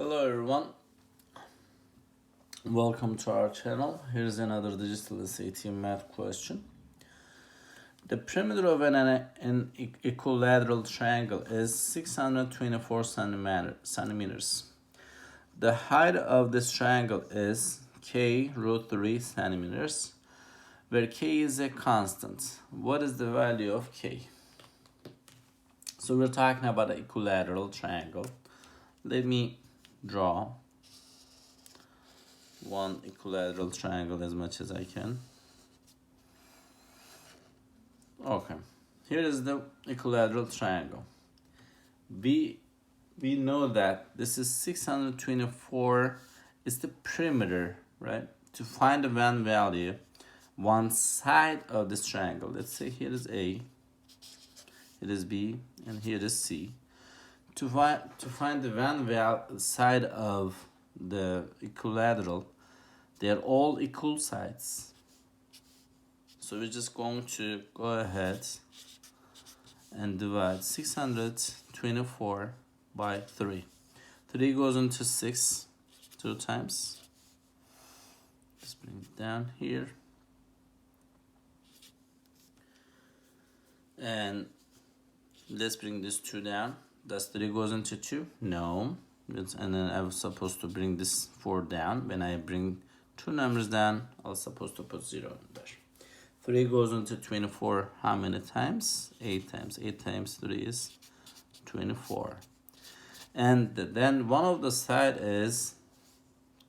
Hello everyone, welcome to our channel. Here's another digital SAT math question. The perimeter of an equilateral triangle is 624 centimeters. The height of this triangle is k root 3 centimeters, where k is a constant. What is the value of k? So we're talking about an equilateral triangle. Let me draw one equilateral triangle as much as I can. Okay, here is the equilateral triangle. We know that this is 624 is the perimeter, right? To find the one value, one side of this triangle. Let's say here is A, here is B, and here is C. To find the one side of the equilateral, they're all equal sides. So we're just going to go ahead and divide 624 by 3. 3 goes into 6 2 times. Just bring it down here. And let's bring this 2 down. Does 3 goes into 2? No. And then I was supposed to bring this 4 down. When I bring 2 numbers down, I was supposed to put 0 in there. 3 goes into 24 how many times? 8 times. 8 times 3 is 24. And then one of the side is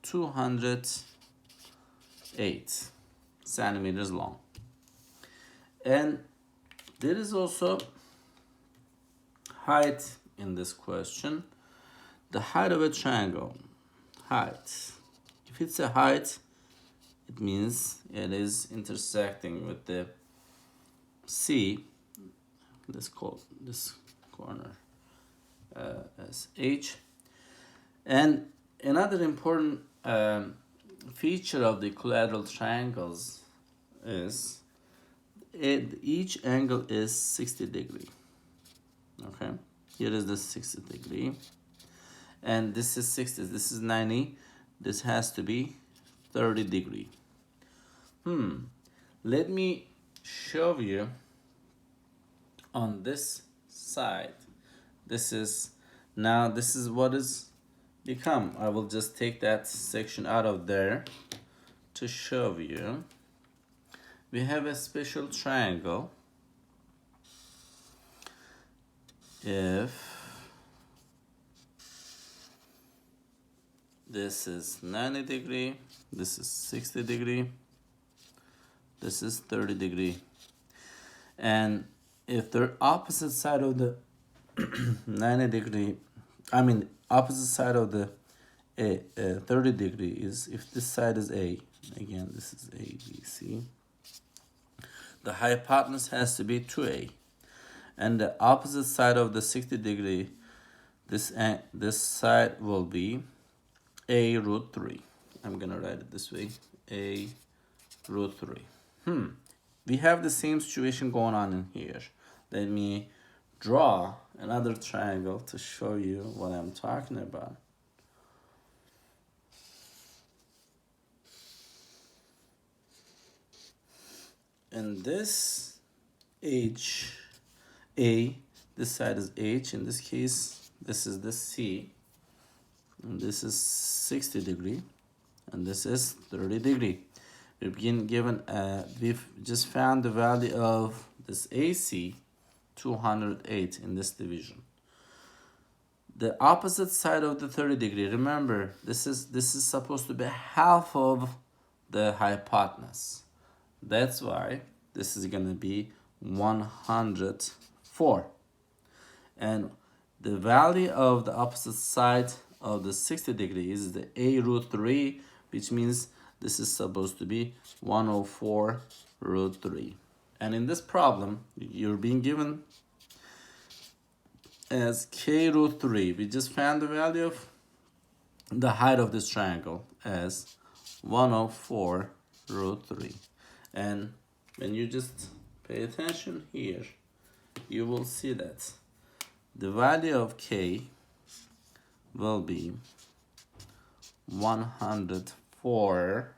208 centimeters long. And there is also height in this question. The height of a triangle. Height. If it's a height, it means it is intersecting with the C. Let's call this corner as H. And another important feature of the equilateral triangles is each angle is 60 degree. Okay, here is the 60 degree. And this is 60, this is 90. This has to be 30 degree. Let me show you on this side. This is what is become. I will just take that section out of there to show you. We have a special triangle. If this is 90 degree, this is 60 degree, this is 30 degree. And if the opposite side of the 90 degree, opposite side of the 30 degree is, if this side is A, again, this is A, B, C, the hypotenuse has to be 2A. And the opposite side of the 60 degree, this side will be A root 3. I'm gonna write it this way, A root 3. We have the same situation going on in here. Let me draw another triangle to show you what I'm talking about. And this H, A, this side is H. In this case, this is the C. And this is 60 degree. And this is 30 degree. We've just found the value of this AC, 208 in this division. The opposite side of the 30 degree, remember, this is supposed to be half of the hypotenuse. That's why this is going to be 104. And the value of the opposite side of the 60 degree is the A root 3, which means this is supposed to be 104 root 3. And in this problem, you're being given as k root 3. We just found the value of the height of this triangle as 104 root 3. And when you just pay attention here, you will see that the value of k will be 104.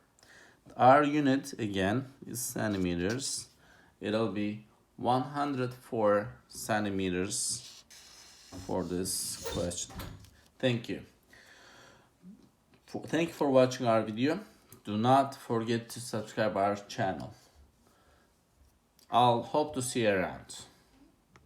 Our unit again is centimeters. It'll be 104 centimeters for this question. Thank you. Thank you for watching our video. Do not forget to subscribe our channel. I'll hope to see you around.